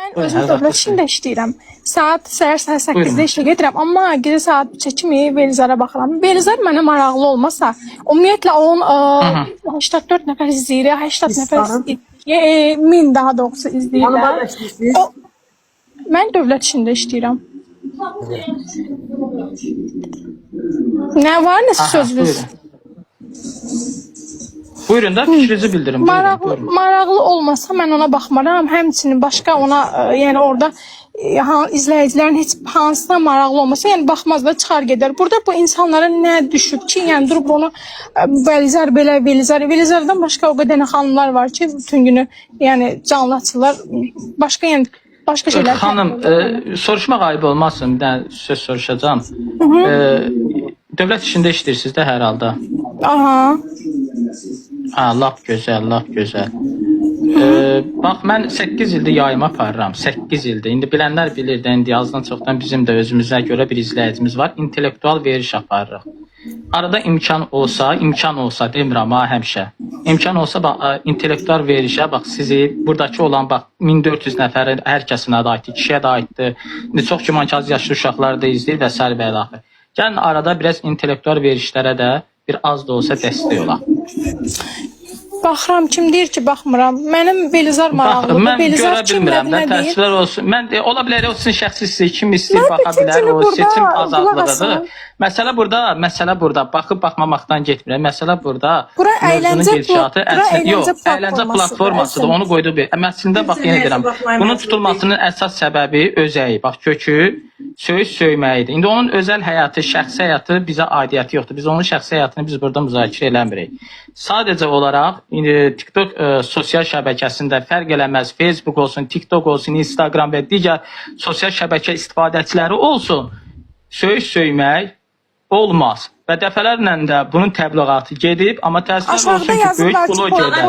Mən özüm dövlət işində işləyirəm. Səhər 8-də işə gedirəm, amma gecə saat 3-ə kimi Velizara baxıram. Velizar mənə maraqlı olmasa, ümumiyyətlə onun 84 nəfər izləyir, 80 nəfər izləyir, 1000 daha doğrusu izləyirlər. Mən dövlət işində işləyirəm. Nə var, nə sözünüz? Buyurun da fikrinizi bildirin. Maraqlı olmasa mən ona baxmaram. Həmçinin başqa ona, yəni orada izləyicilərin heç hansına maraqlı olmasa, yəni baxmazlar, çıxar gedər. Burada bu insanlara nə düşüb ki, yəni durub onu Velizar belə, Velizardan başqa o qədər xanımlar var ki, bütün günü yəni canlı açırlar. Başqa yəni başqa şeylər. Xanım, soruşmaq ayıb olmasın, bir dənə söz soruşacağım. Dövlət işində işləyirsiniz də hər halda. Aha. Lap gözəl, lap gözəl. Bax, mən 8 ildir yayım aparıram, 8 ildir. İndi bilənlər bilir də, indi azdan çoxdan bizim də özümüzə görə bir izləyicimiz var. İntellektual veriş aparırıq. Arada imkan olsa demirəm ha, həmişə. İmkan olsa, bax, intellektual verişə, bax, sizi, buradakı olan, bax, 1400 nəfərin hər kəsinə də aiddir, kişiyə də aiddir. İndi çox gümankaz yaşlı uşaqlar da izləyir və s. və ilaxır. Gəlin, arada biraz intellektual verişlərə də bir az da olsa dəstək ola. Baxıram, kim deyir ki, baxmıram. Mənim Velizar maraqlıdır. Mən görə bilmirəm də, təəssüflər olsun. Ola bilər, o sizin şəxsi istəyir, kim istəyir, baxa bilər, o seçim azadlığıdır. Məsələ burada, baxıb baxmamaqdan getmirəm. Məsələ burada, mövzunun gedişatı, əyləncə platformasıdır, onu qoyduq bir. Əslində, bax, yenə deyirəm, bunun tutulmasının əsas səbəbi özəyi, bax, kökü söyməkdir. İndi onun özəl həyatı, şəxsi həyatı bizə aidiyyəti yoxdur. Biz onun şəxsi həyatını biz burada müzakirə eləmirik. Sadəcə olaraq, TikTok sosial şəbəkəsində fərq eləməz, Facebook olsun, TikTok olsun, Instagram və digər sosial şəbəkə istifadəçiləri olsun, söymək olmaz. Və dəfələrlə də bunun təbliğatı gedib, amma təəssüflər olsun ki, böyük blogerlər.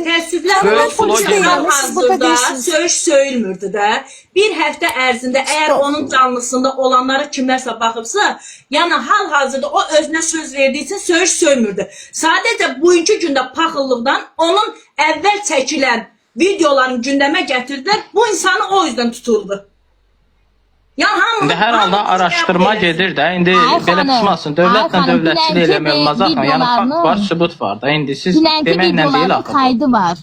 Təəssüflər olsun ki, hal-hazırda söyüş söyülmürdü də. Bir həftə ərzində əgər onun canlısında olanları kimlərsə baxıbsa, yəni hal-hazırda o özünə söz verdiyi üçün söyüş söymürdü. Sadəcə bugünkü gündə paxıllıqdan onun əvvəl çəkilən videoların gündəmə gətirdilər, bu insanı o yüzdən tutuldu. İndi hər halda araşdırma gedir də, indi belə tutmasın, dövlətlə dövlətçilik eləmək olmaz axı, yəni fakt var, sübut var da, indi siz deməklə deyil axı. Kaydı var.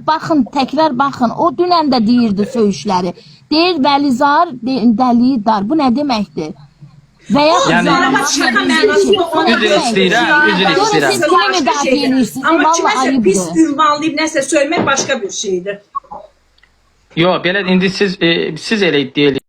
Baxın, təkrar baxın, o dünən də deyirdi söyüşləri. Deyir, Velizar dəliyi dar, bu nə deməkdir? Və ya üzr istəyirəm. Amma kiməsə pis ünvanlayıb nəsə söymək başqa bir şeydir. Yox, belə indi siz elə iddia